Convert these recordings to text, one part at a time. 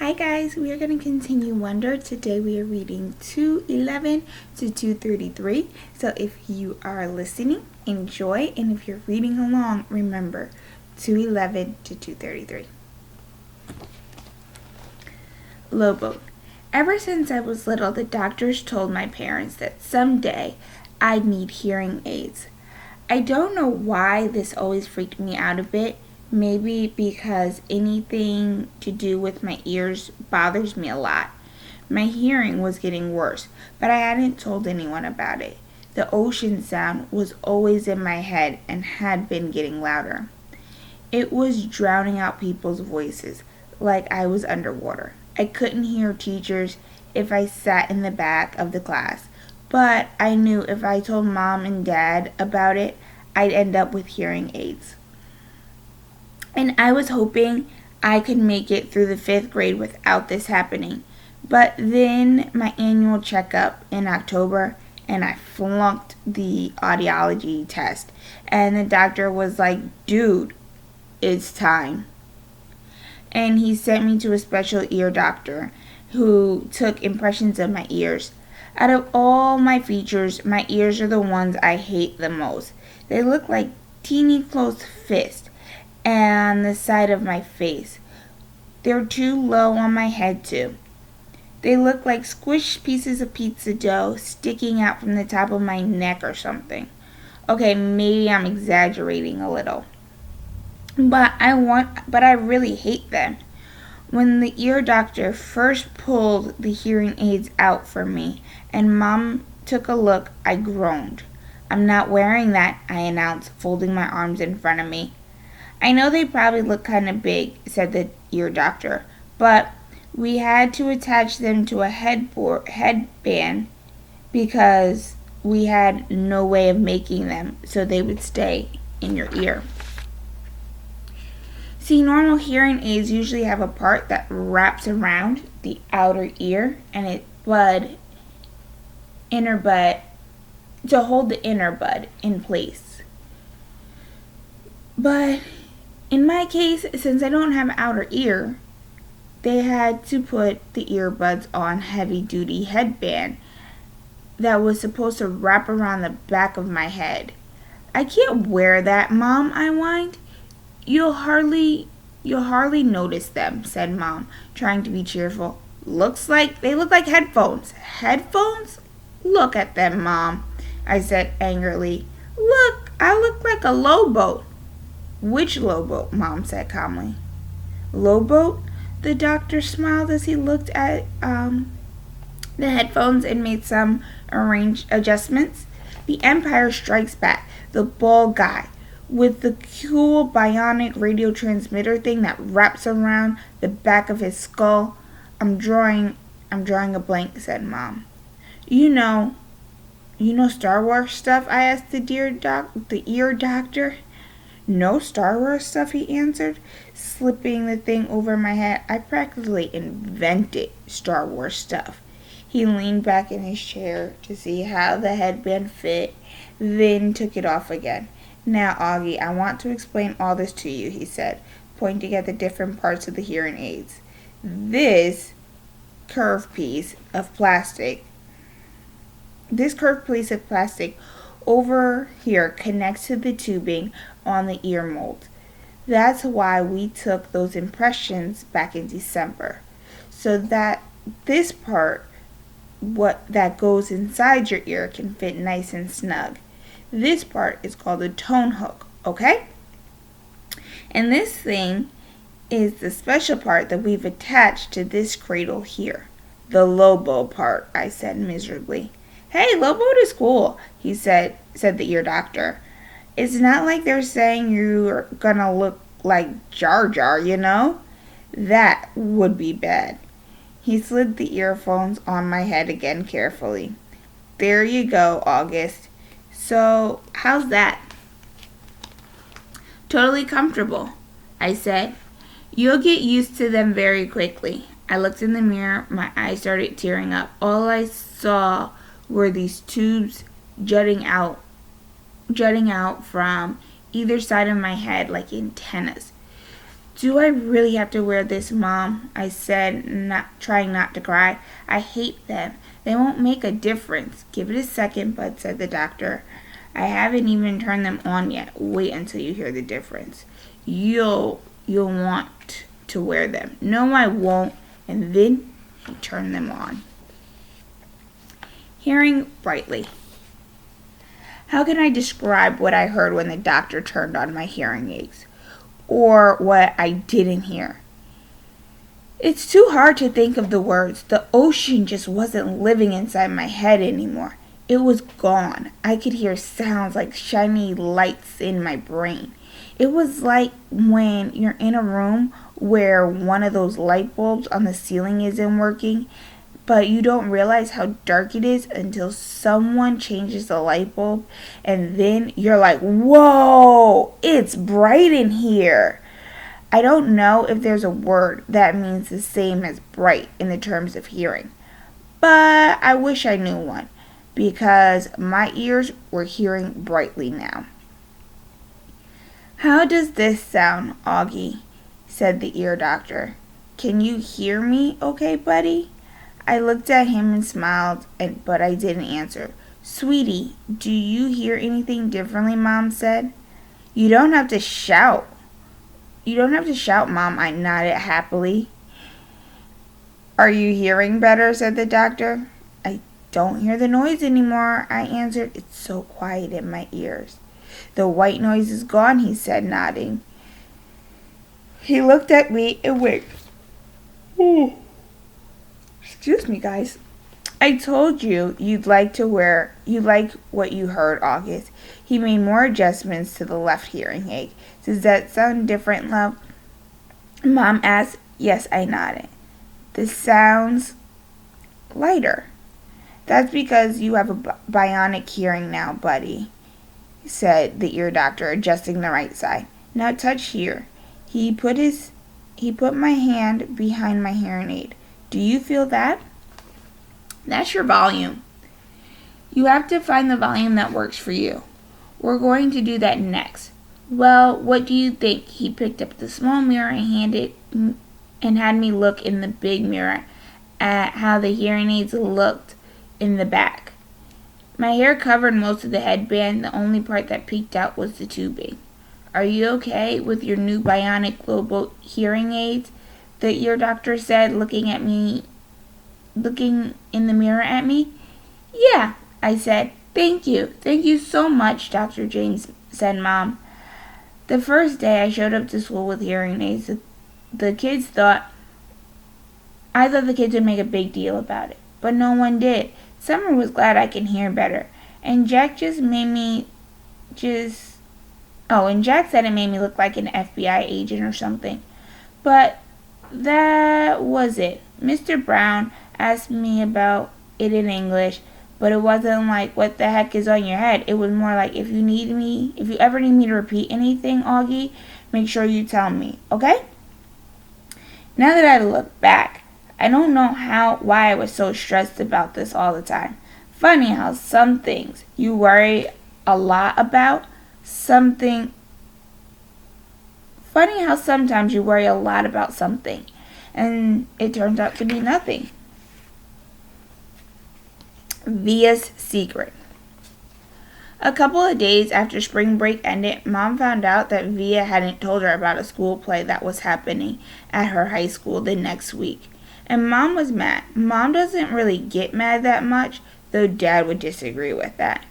Hi guys, we are going to continue Wonder. Today we are reading 211 to 233. So if you are listening, enjoy, and if you're reading along, remember 211 to 233. Lobo. Ever since I was little, the doctors told my parents that someday I'd need hearing aids. I don't know why this always freaked me out a bit. Maybe because anything to do with my ears bothers me a lot. My hearing was getting worse, but I hadn't told anyone about it. The ocean sound was always in my head and had been getting louder. It was drowning out people's voices, like I was underwater. I couldn't hear teachers if I sat in the back of the class, but I knew if I told Mom and Dad about it, I'd end up with hearing aids. And I was hoping I could make it through the 5th grade without this happening. But then my annual checkup in October, and I flunked the audiology test. And the doctor was like, "Dude, it's time." And he sent me to a special ear doctor who took impressions of my ears. Out of all my features, my ears are the ones I hate the most. They look like teeny closed fists and the side of my face. They're too low on my head too. They look like squished pieces of pizza dough sticking out from the top of my neck or something. Okay, maybe I'm exaggerating a little. But I really hate them. When the ear doctor first pulled the hearing aids out for me and Mom took a look, I groaned. "I'm not wearing that," I announced, folding my arms in front of me. "I know they probably look kind of big," said the ear doctor, "but we had to attach them to a headband because we had no way of making them so they would stay in your ear." See, normal hearing aids usually have a part that wraps around the outer ear and inner bud to hold the inner bud in place. But in my case, since I don't have outer ear, they had to put the earbuds on heavy-duty headband that was supposed to wrap around the back of my head. "I can't wear that, Mom," I whined. You'll hardly notice them," said Mom, trying to be cheerful. They look like headphones." "Headphones? Look at them, Mom," I said angrily. "Look, I look like a lowboat." "Which lowboat?" Mom said calmly. "Lowboat?" The doctor smiled as he looked at the headphones and made some adjustments. "The Empire Strikes Back, the bald guy with the cool bionic radio transmitter thing that wraps around the back of his skull. I'm drawing a blank," said Mom. You know Star Wars stuff?" I asked the ear doctor. "No Star Wars stuff," he answered, slipping the thing over my head. "I practically invented Star Wars stuff." He leaned back in his chair to see how the headband fit, then took it off again. "Now, Augie, I want to explain all this to you," he said, pointing at the different parts of the hearing aids. This curved piece of plastic over here connects to the tubing on the ear mold. That's why we took those impressions back in December, so that this part, what that goes inside your ear, can fit nice and snug. This part is called a tone hook, okay? And this thing is the special part that we've attached to this cradle here. "The Lobo part," I said miserably. "Hey, Lobo is cool," he said the ear doctor. "It's not like they're saying you're gonna look like Jar Jar, you know? That would be bad." He slid the earphones on my head again carefully. "There you go, August. So, how's that?" "Totally comfortable," I said. "You'll get used to them very quickly." I looked in the mirror. My eyes started tearing up. All I saw were these tubes jutting out from either side of my head like antennas. Do I really have to wear this, Mom? I said, trying not to cry. I hate them. They won't make a difference. Give it a second, Bud, said the doctor. I haven't even turned them on yet. Wait until you hear the difference. You'll want to wear them. No, I won't. And then he turned them on. Hearing brightly. How can I describe what I heard when the doctor turned on my hearing aids? Or what I didn't hear? It's too hard to think of the words. The ocean just wasn't living inside my head anymore. It was gone. I could hear sounds like shiny lights in my brain. It was like when you're in a room where one of those light bulbs on the ceiling isn't working, but you don't realize how dark it is until someone changes the light bulb, and then you're like, whoa, it's bright in here. I don't know if there's a word that means the same as bright in the terms of hearing, but I wish I knew one, because my ears were hearing brightly now. How does this sound, Augie? Said the ear doctor. Can you hear me okay, buddy? I looked at him and smiled, but I didn't answer. Sweetie, do you hear anything differently, Mom said. You don't have to shout. You don't have to shout, Mom, I nodded happily. Are you hearing better, said the doctor. I don't hear the noise anymore, I answered. It's so quiet in my ears. The white noise is gone, he said, nodding. He looked at me and winked. Excuse me, guys. I told you you'd like what you heard, August. He made more adjustments to the left hearing aid. Does that sound different, love? Mom asked. Yes, I nodded. This sounds lighter. That's because you have a bionic hearing now, buddy, said the ear doctor, adjusting the right side. Now touch here. He put my hand behind my hearing aid. Do you feel that? That's your volume. You have to find the volume that works for you. We're going to do that next. Well, what do you think? He picked up the small mirror and had me look in the big mirror at how the hearing aids looked in the back. My hair covered most of the headband. The only part that peeked out was the tubing. Are you okay with your new bionic global hearing aids? The ear doctor said, looking in the mirror at me. Yeah, I said. Thank you. Thank you so much, Dr. James, said Mom. The first day I showed up to school with hearing aids, the kids thought the kids would make a big deal about it, but no one did. Summer was glad I can hear better, and Jack said it made me look like an FBI agent or something. But that was it. Mr. Brown asked me about it in English, but it wasn't like, what the heck is on your head? It was more like, if you ever need me to repeat anything, Augie, make sure you tell me, okay? Now that I look back, I don't know why I was so stressed about this all the time. Funny how some things you worry a lot about, sometimes you worry a lot about something, and it turns out to be nothing. Via's secret. A couple of days after spring break ended, Mom found out that Via hadn't told her about a school play that was happening at her high school the next week. And Mom was mad. Mom doesn't really get mad that much, though Dad would disagree with that.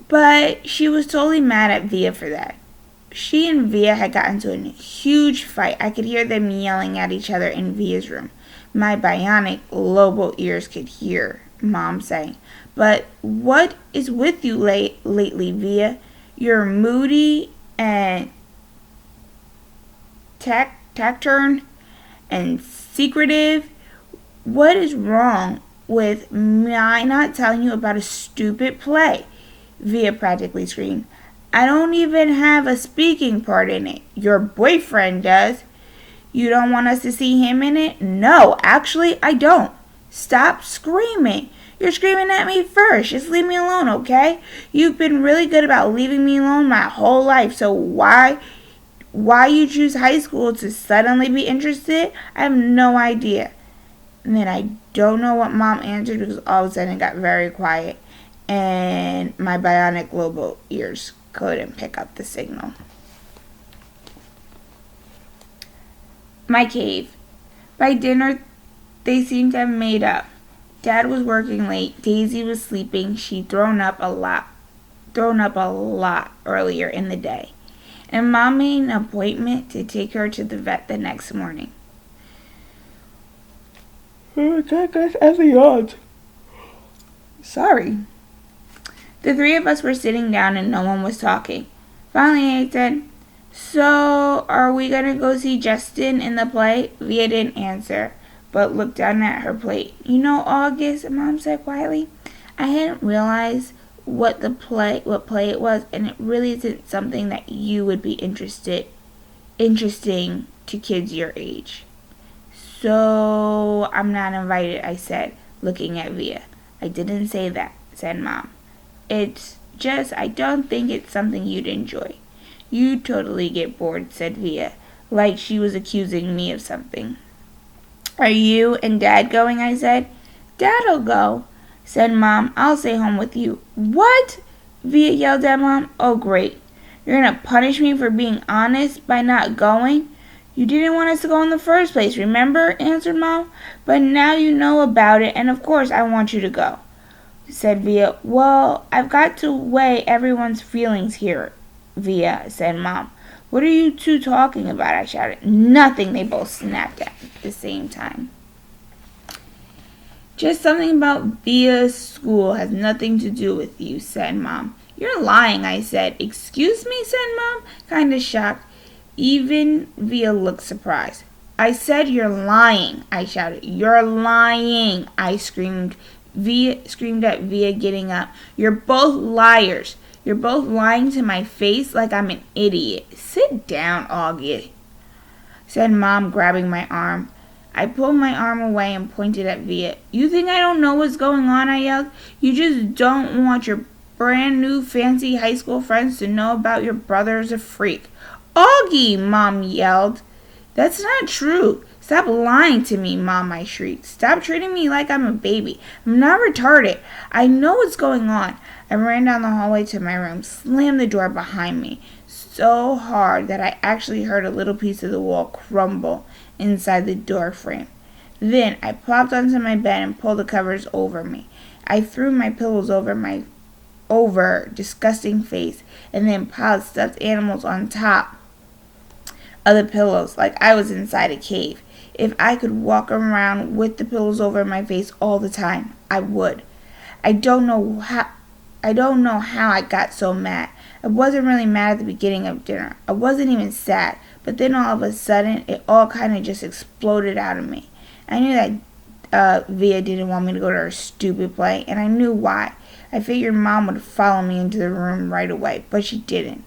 But she was totally mad at Via for that. She and Via had gotten into a huge fight. I could hear them yelling at each other in Via's room. My bionic Lobo ears could hear Mom saying, "But what is with you lately, Via? You're moody and taciturn and secretive. What is wrong with my not telling you about a stupid play?" Via practically screamed. "I don't even have a speaking part in it. Your boyfriend does. You don't want us to see him in it?" "No, actually, I don't." "Stop screaming. You're screaming at me first. Just leave me alone, okay? You've been really good about leaving me alone my whole life, so why Why you choose high school to suddenly be interested? I have no idea. And then I don't know what Mom answered because all of a sudden it got very quiet and my bionic Lobo ears couldn't pick up the signal. My cave. By dinner, they seemed to have made up. Dad was working late. Daisy was sleeping. She'd thrown up a lot earlier in the day. And Mom made an appointment to take her to the vet the next morning. Sorry. The three of us were sitting down and no one was talking. Finally, I said, "So, are we going to go see Justin in the play?" Via didn't answer, but looked down at her plate. "You know, August," Mom said quietly, "I hadn't realized what play it was, and it really isn't something that you would be interesting to kids your age." "So, I'm not invited," I said, looking at Via. "I didn't say that," said Mom. "It's just, I don't think it's something you'd enjoy." "You'd totally get bored," said Via, like she was accusing me of something. "Are you and Dad going?" I said. "Dad'll go," said Mom. "I'll stay home with you." "What?" Via yelled at Mom. "Oh, great. You're going to punish me for being honest by not going?" "You didn't want us to go in the first place, remember?" answered Mom. "But now you know about it, and of course I want you to go," said Via. "Well, I've got to weigh everyone's feelings here, Via," said Mom. "What are you two talking about?" I shouted. "Nothing," they both snapped at the same time. "Just something about Via's school has nothing to do with you," said Mom. "You're lying," I said. "Excuse me," said Mom, kind of shocked. Even Via looked surprised. "I said you're lying," I shouted. "You're lying," I screamed. Via screamed at Via, getting up. "You're both liars. You're both lying to my face like I'm an idiot." "Sit down, Augie," said Mom, grabbing my arm. I pulled my arm away and pointed at Via. "You think I don't know what's going on?" I yelled. "You just don't want your brand new fancy high school friends to know about your brother's a freak." "Augie!" Mom yelled. "That's not true. Stop lying to me, Mom," I shrieked. "Stop treating me like I'm a baby. I'm not retarded. I know what's going on." I ran down the hallway to my room, slammed the door behind me so hard that I actually heard a little piece of the wall crumble inside the door frame. Then I plopped onto my bed and pulled the covers over me. I threw my pillows over my disgusting face and then piled stuffed animals on top of the pillows like I was inside a cave. If I could walk around with the pillows over my face all the time, I would. I don't know how I got so mad. I wasn't really mad at the beginning of dinner. I wasn't even sad. But then all of a sudden, it all kind of just exploded out of me. I knew that Via didn't want me to go to her stupid play, and I knew why. I figured Mom would follow me into the room right away, but she didn't.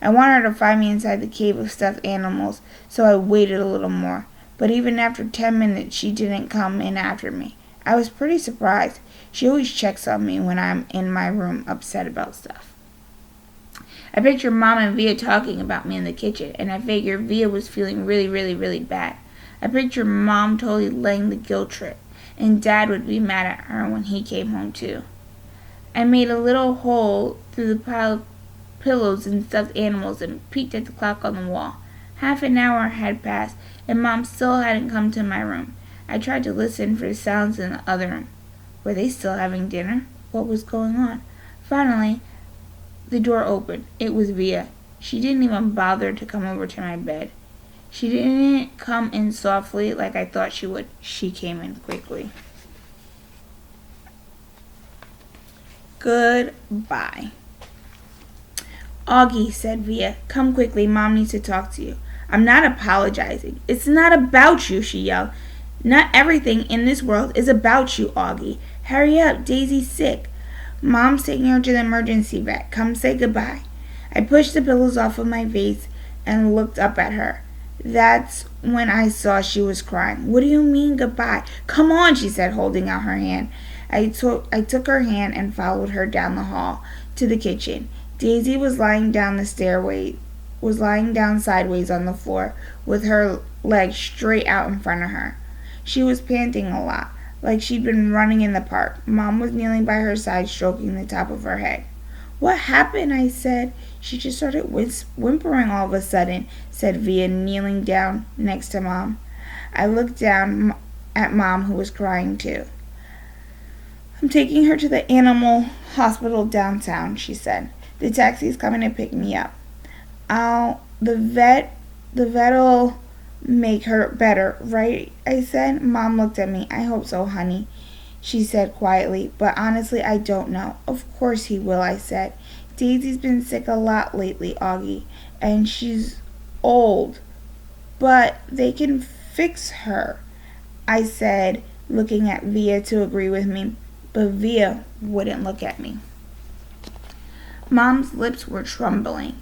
I wanted her to find me inside the cave of stuffed animals, so I waited a little more. But even after 10 minutes, she didn't come in after me. I was pretty surprised. She always checks on me when I'm in my room upset about stuff. I pictured Mom and Via talking about me in the kitchen, and I figured Via was feeling really, really, really bad. I pictured Mom totally laying the guilt trip, and Dad would be mad at her when he came home too. I made a little hole through the pile of pillows and stuffed animals and peeked at the clock on the wall. Half an hour had passed, and Mom still hadn't come to my room. I tried to listen for the sounds in the other room. Were they still having dinner? What was going on? Finally, the door opened. It was Via. She didn't even bother to come over to my bed. She didn't come in softly like I thought she would. She came in quickly. "Goodbye." "Augie," said Via, "come quickly. Mom needs to talk to you." "I'm not apologizing." "It's not about you," she yelled. "Not everything in this world is about you, Augie. Hurry up. Daisy's sick. Mom's taking her to the emergency vet. Come say goodbye." I pushed the pillows off of my face and looked up at her. That's when I saw she was crying. "What do you mean goodbye?" "Come on," she said, holding out her hand. I took her hand and followed her down the hall to the kitchen. Daisy was lying down the stairway was lying down sideways on the floor with her legs straight out in front of her. She was panting a lot, like she'd been running in the park. Mom was kneeling by her side, stroking the top of her head. "What happened?" I said. "She just started whimpering all of a sudden," said Via, kneeling down next to Mom. I looked down at Mom, who was crying too. "I'm taking her to the animal hospital downtown," she said. "The taxi's coming to pick me up. The vet'll make her better, right?" I said. Mom looked at me. "I hope so, honey," she said quietly, "but honestly, I don't know." "Of course he will," I said. "Daisy's been sick a lot lately, Augie, and she's old, but they can fix her," I said, looking at Via to agree with me, but Via wouldn't look at me. Mom's lips were trembling.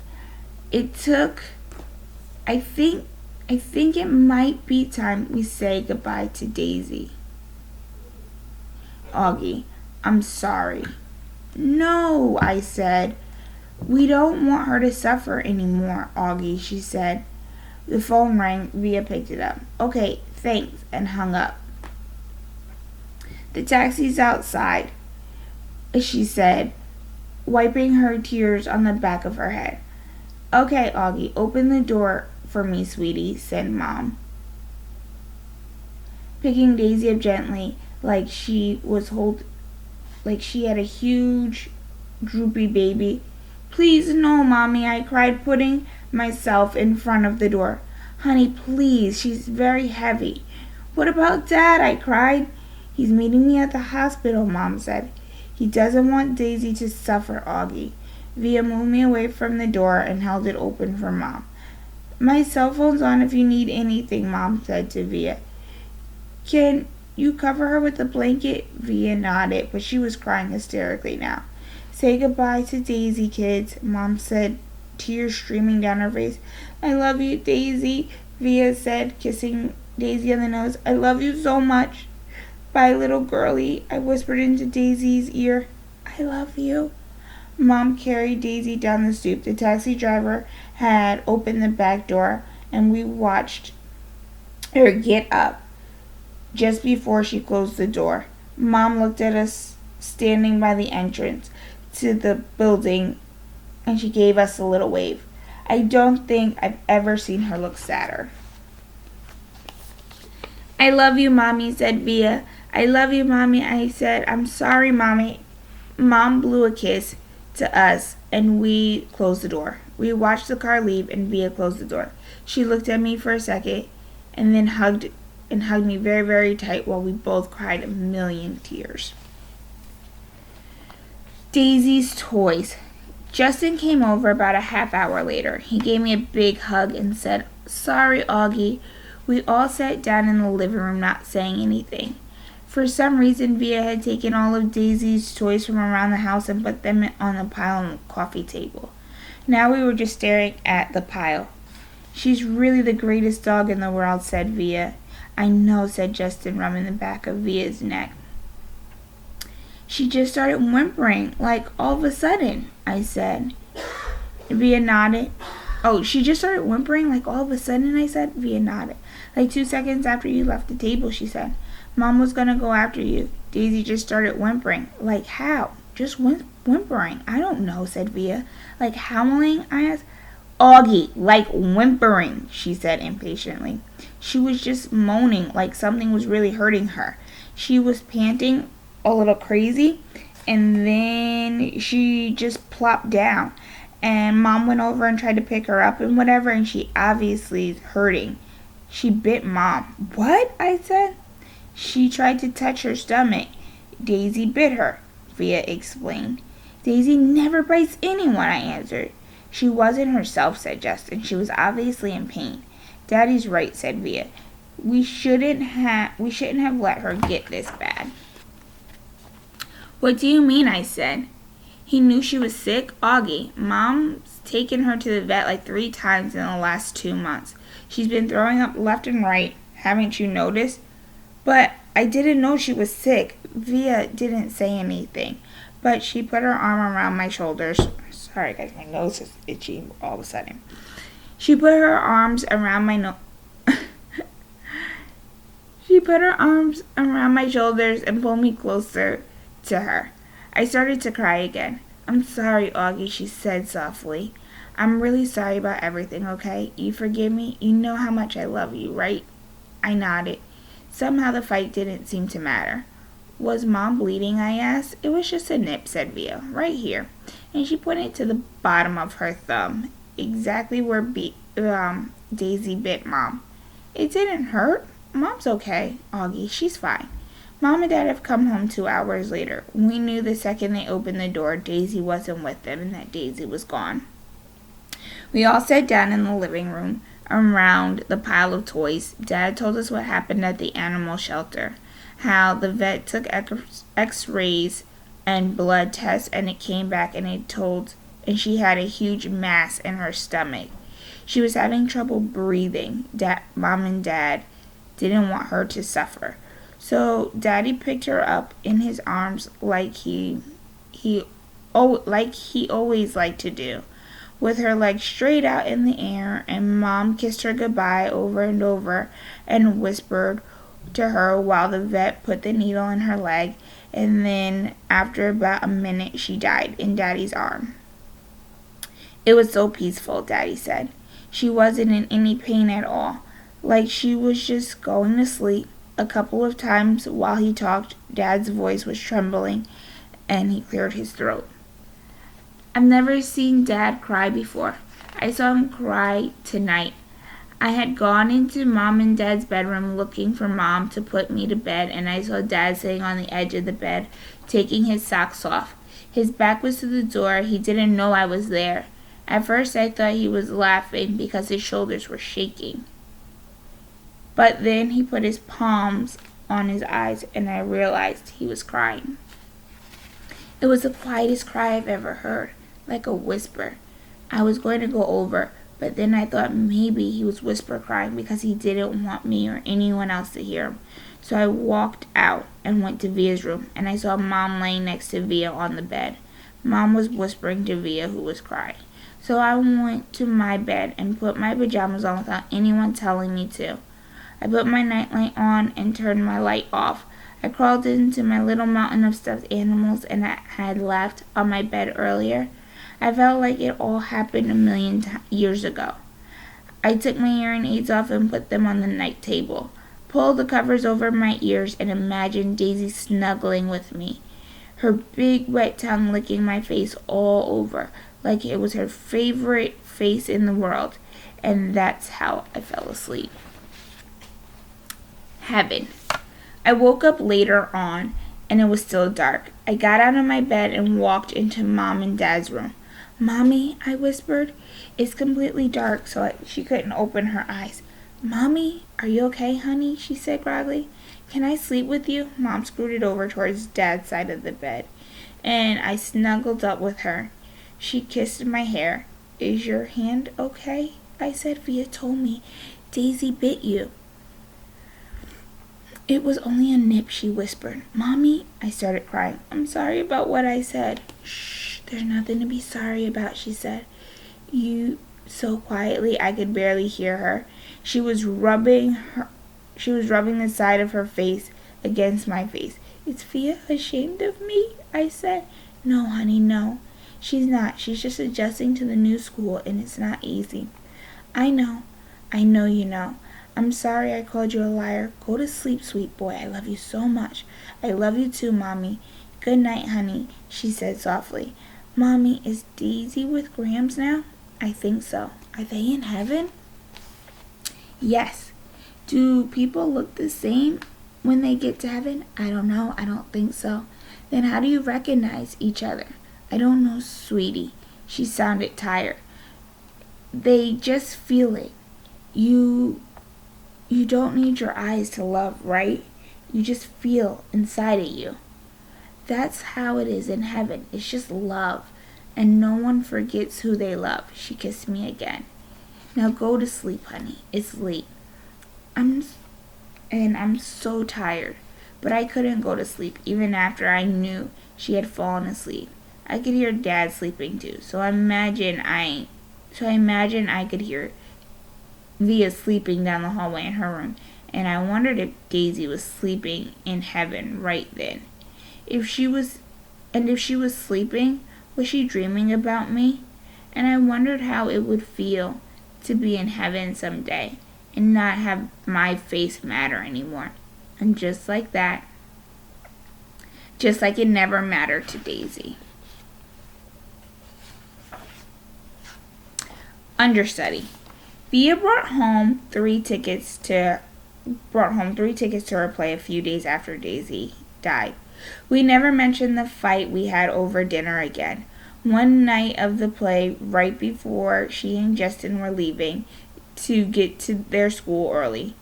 I think it might be time we say goodbye to Daisy. "Augie, I'm sorry." "No," I said. "We don't want her to suffer anymore, Augie," she said. The phone rang. Via picked it up. "Okay, thanks," and hung up. "The taxi's outside," she said, wiping her tears on the back of her head. "Okay, Augie, open the door for me, sweetie," said Mom, picking Daisy up gently like she had a huge, droopy baby. "Please, no, Mommy," I cried, putting myself in front of the door. "Honey, please, she's very heavy." "What about Dad?" I cried. "He's meeting me at the hospital," Mom said. "He doesn't want Daisy to suffer, Augie." Via moved me away from the door and held it open for Mom. "My cell phone's on if you need anything," Mom said to Via. "Can you cover her with a blanket?" Via nodded, but she was crying hysterically now. "Say goodbye to Daisy, kids," Mom said, tears streaming down her face. "I love you, Daisy," Via said, kissing Daisy on the nose. "I love you so much." "Bye, little girlie," I whispered into Daisy's ear. "I love you." Mom carried Daisy down the stoop. The taxi driver had opened the back door, and we watched her get up just before she closed the door. Mom looked at us standing by the entrance to the building, and she gave us a little wave. I don't think I've ever seen her look sadder. "I love you, Mommy," said Via. "I love you, Mommy," I said. "I'm sorry, Mommy." Mom blew a kiss to us, and we closed the door. We watched the car leave, and Via closed the door. She looked at me for a second, and then hugged me very, very tight while we both cried a million tears. Daisy's toys. Justin came over about a half hour later. He gave me a big hug and said, "Sorry, Augie." We all sat down in the living room, not saying anything. For some reason, Via had taken all of Daisy's toys from around the house and put them on a pile on the coffee table. Now we were just staring at the pile. "She's really the greatest dog in the world," said Via. "I know," said Justin, rubbing the back of Via's neck. "She just started whimpering, like all of a sudden," I said. Via nodded. "Oh, she just started whimpering like all of a sudden," I said. Via nodded. "Like 2 seconds after you left the table," she said. "Mom was gonna go after you. Daisy just started whimpering." "Like how?" "Just whimpering." "I don't know," said Via. "Like howling?" I asked. "Augie, like whimpering," she said impatiently. "She was just moaning like something was really hurting her. She was panting a little crazy, and then she just plopped down, and Mom went over and tried to pick her up and whatever, and she obviously is hurting. She bit Mom." "What?" I said. "She tried to touch her stomach. Daisy bit her," Via explained. "Daisy never bites anyone," I answered. "She wasn't herself," said Justin. "She was obviously in pain." "Daddy's right," said Via. We shouldn't have let her get this bad." "What do you mean?" I said. "He knew she was sick? Augie, Mom's taken her to the vet like 3 times in the last 2 months. She's been throwing up left and right. Haven't you noticed?" "But I didn't know she was sick." Via didn't say anything, but she put her arm around my shoulders. Sorry guys, my nose is itchy all of a sudden. She put her arms around my She put her arms around my shoulders and pulled me closer to her. I started to cry again. I'm sorry, Augie, she said softly. I'm really sorry about everything, okay? You forgive me? You know how much I love you, right? I nodded. Somehow the fight didn't seem to matter. Was Mom bleeding? I asked. It was just a nip, said Via, right here. And she pointed to the bottom of her thumb, exactly where Daisy bit Mom. It didn't hurt. Mom's okay, Augie. She's fine. Mom and Dad have come home 2 hours later. We knew the second they opened the door Daisy wasn't with them and that Daisy was gone. We all sat down in the living room around the pile of toys. Dad told us what happened at the animal shelter, how the vet took x-rays and blood tests and it came back and she had a huge mass in her stomach. She was having trouble breathing. Mom and Dad didn't want her to suffer. So Daddy picked her up in his arms like he always liked to do, with her legs straight out in the air, and Mom kissed her goodbye over and over and whispered to her while the vet put the needle in her leg, and then after about a minute she died in Daddy's arm. It was so peaceful, Daddy said. She wasn't in any pain at all, like she was just going to sleep. A couple of times while he talked, Dad's voice was trembling and he cleared his throat. I've never seen Dad cry before. I saw him cry tonight. I had gone into Mom and Dad's bedroom looking for Mom to put me to bed, and I saw Dad sitting on the edge of the bed, taking his socks off. His back was to the door. He didn't know I was there. At first I thought he was laughing because his shoulders were shaking. But then he put his palms on his eyes and I realized he was crying. It was the quietest cry I've ever heard, like a whisper. I was going to go over, but then I thought maybe he was whisper crying because he didn't want me or anyone else to hear him. So I walked out and went to Via's room, and I saw Mom laying next to Via on the bed. Mom was whispering to Via, who was crying. So I went to my bed and put my pajamas on without anyone telling me to. I put my nightlight on and turned my light off. I crawled into my little mountain of stuffed animals and I had left on my bed earlier. I felt like it all happened a million years ago. I took my hearing aids off and put them on the night table, pulled the covers over my ears, and imagined Daisy snuggling with me, her big wet tongue licking my face all over, like it was her favorite face in the world. And that's how I fell asleep. Heaven. I woke up later on and it was still dark. I got out of my bed and walked into Mom and Dad's room. Mommy, I whispered. It's completely dark, so she couldn't open her eyes. Mommy, are you okay, honey? She said groggily. Can I sleep with you? Mom scooted over towards Dad's side of the bed, and I snuggled up with her. She kissed my hair. Is your hand okay? I said. Via told me Daisy bit you. It was only a nip, she whispered. Mommy, I started crying. I'm sorry about what I said. Shh, there's nothing to be sorry about, she said. You so quietly I could barely hear her. She was rubbing the side of her face against my face. Is Via ashamed of me? I said. No, honey, no. She's not. She's just adjusting to the new school and it's not easy. I know you know. I'm sorry I called you a liar. Go to sleep, sweet boy. I love you so much. I love you too, Mommy. Good night, honey, she said softly. Mommy, is Daisy with Grams now? I think so. Are they in heaven? Yes. Do people look the same when they get to heaven? I don't know. I don't think so. Then how do you recognize each other? I don't know, sweetie. She sounded tired. They just feel it. You don't need your eyes to love, right? You just feel inside of you. That's how it is in heaven. It's just love. And no one forgets who they love. She kissed me again. Now go to sleep, honey. It's late. I'm so tired. But I couldn't go to sleep even after I knew she had fallen asleep. I could hear Dad sleeping too. So I imagine I could hear Via sleeping down the hallway in her room, and I wondered if Daisy was sleeping in heaven right then. If she was sleeping, was she dreaming about me? And I wondered how it would feel to be in heaven someday and not have my face matter anymore. And just like that, just like it never mattered to Daisy. Understudy. Via brought home 3 tickets to her play a few days after Daisy died. We never mentioned the fight we had over dinner again. One night of the play, right before she and Justin were leaving to get to their school early,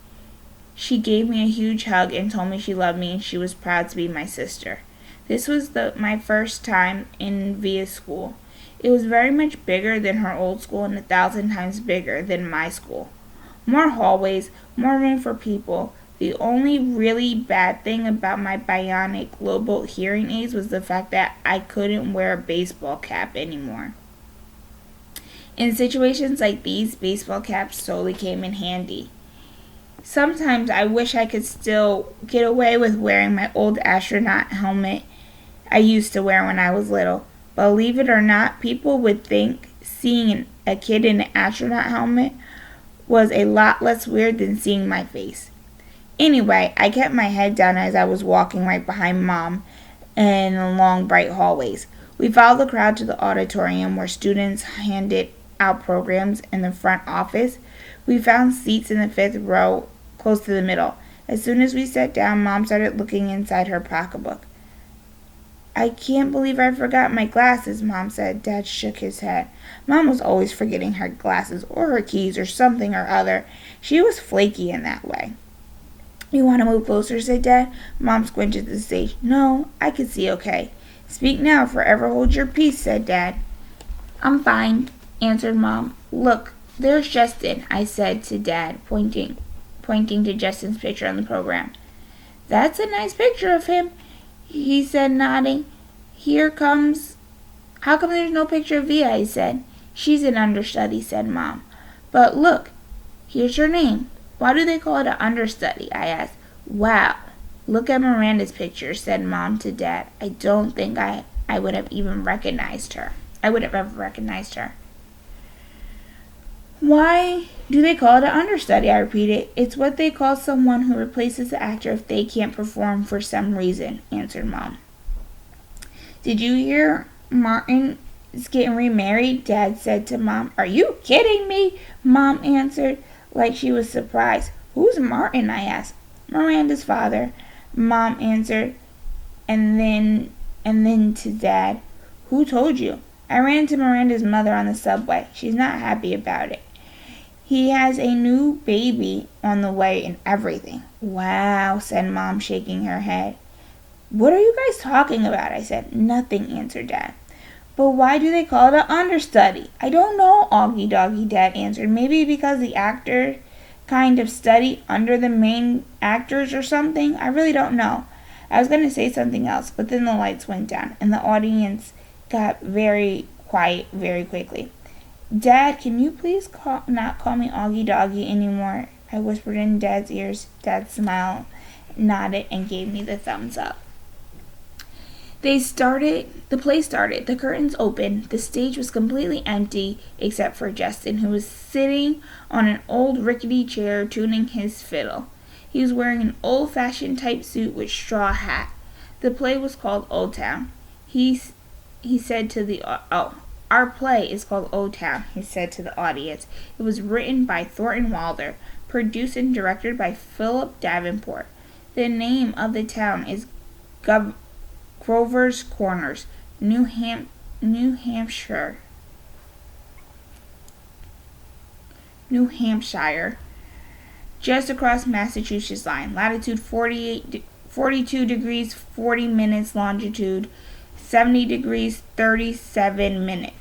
she gave me a huge hug and told me she loved me and she was proud to be my sister. This was my first time in Via's school. It was very much bigger than her old school and 1,000 times bigger than my school. More hallways, more room for people. The only really bad thing about my bionic Low-Bolt hearing aids was the fact that I couldn't wear a baseball cap anymore. In situations like these, baseball caps totally came in handy. Sometimes I wish I could still get away with wearing my old astronaut helmet I used to wear when I was little. Believe it or not, people would think seeing a kid in an astronaut helmet was a lot less weird than seeing my face. Anyway, I kept my head down as I was walking right behind Mom in the long, bright hallways. We followed the crowd to the auditorium where students handed out programs in the front office. We found seats in the 5th row close to the middle. As soon as we sat down, Mom started looking inside her pocketbook. I can't believe I forgot my glasses, Mom said. Dad shook his head. Mom was always forgetting her glasses or her keys or something or other. She was flaky in that way. You want to move closer, said Dad. Mom squinted at the stage. No, I can see okay. Speak now, forever hold your peace, said Dad. I'm fine, answered Mom. Look, there's Justin, I said to Dad, pointing to Justin's picture on the program. That's a nice picture of him, he said, nodding. How come there's no picture of Via, I said. She's an understudy, said Mom. But look, here's her name. Why do they call it an understudy, I asked. Wow, look at Miranda's picture, said Mom to Dad. I don't think I would have even recognized her. I would have ever recognized her. Why do they call it an understudy? I repeated. It's what they call someone who replaces the actor if they can't perform for some reason, answered Mom. Did you hear Martin is getting remarried? Dad said to Mom. Are you kidding me? Mom answered like she was surprised. Who's Martin? I asked. Miranda's father, Mom answered, and then to Dad. Who told you? I ran into Miranda's mother on the subway. She's not happy about it. He has a new baby on the way and everything. Wow, said Mom, shaking her head. What are you guys talking about? I said. Nothing, answered Dad. But why do they call it an understudy? I don't know, Augie Doggy, Dad answered. Maybe because the actor kind of study under the main actors or something? I really don't know. I was going to say something else, but then the lights went down and the audience got very quiet very quickly. Dad, can you please not call me Augie Doggy anymore? I whispered in Dad's ears. Dad smiled, nodded, and gave me the thumbs up. The play started. The curtains opened. The stage was completely empty except for Justin, who was sitting on an old rickety chair tuning his fiddle. He was wearing an old-fashioned type suit with straw hat. The play was called Old Town. He said to the our play is called Old Town, he said to the audience. It was written by Thornton Wilder, produced and directed by Philip Davenport. The name of the town is Grover's Corners, New Hampshire, just across Massachusetts line. Latitude 42 degrees 40 minutes, longitude 70 degrees 37 minutes.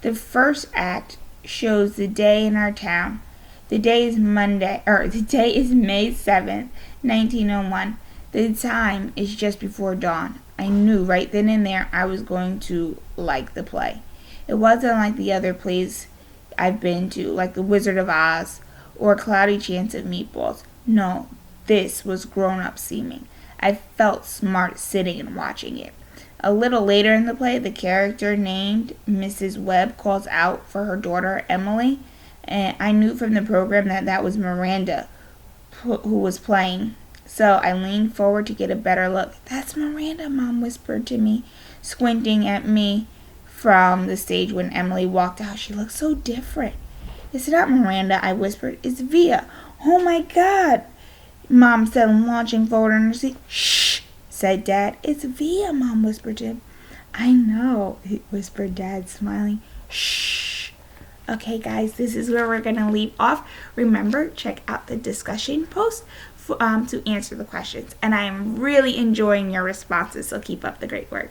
The first act shows the day in our town. The day is May 7th, 1901. The time is just before dawn. I knew right then and there I was going to like the play. It wasn't like the other plays I've been to, like The Wizard of Oz or a cloudy chance of meatballs. No, this was grown-up seeming. I felt smart sitting and watching it. A little later in the play, the character named Mrs. Webb calls out for her daughter, Emily, and I knew from the program that was Miranda who was playing. So I leaned forward to get a better look. "That's Miranda," Mom whispered to me, squinting at me from the stage. When Emily walked out, she looked so different. "It's not Miranda," I whispered. "It's Via." "Oh my God," Mom said, launching forward in her seat. "Shh," said Dad. "It's Via," Mom whispered to him. "I know," whispered Dad, smiling. "Shh." Okay, guys, this is where we're going to leave off. Remember, check out the discussion post to answer the questions. And I'm really enjoying your responses, so keep up the great work.